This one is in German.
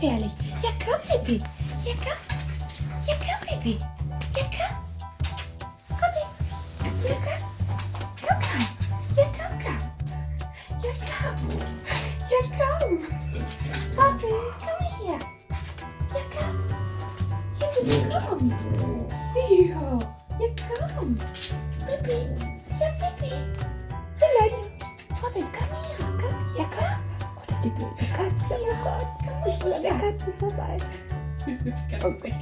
gefährlich. Ja, komm, Pippi. Ja, komm. Ja, komm, Pippi. Ja, komm. Komm, Pippi. Ja, komm. Komm, komm. Ja, komm, komm. Ja, komm. Ja, komm. Papi, komm her. Ja, komm. Ja, Pippi, komm. Ja, ja, komm. Pippi. Ja, Pippi. Hallo. Robin, komm her. Komm. Ja, komm. Oh, das ist die böse Katze. Oh Gott. Ich will an der Katze vorbei. Okay.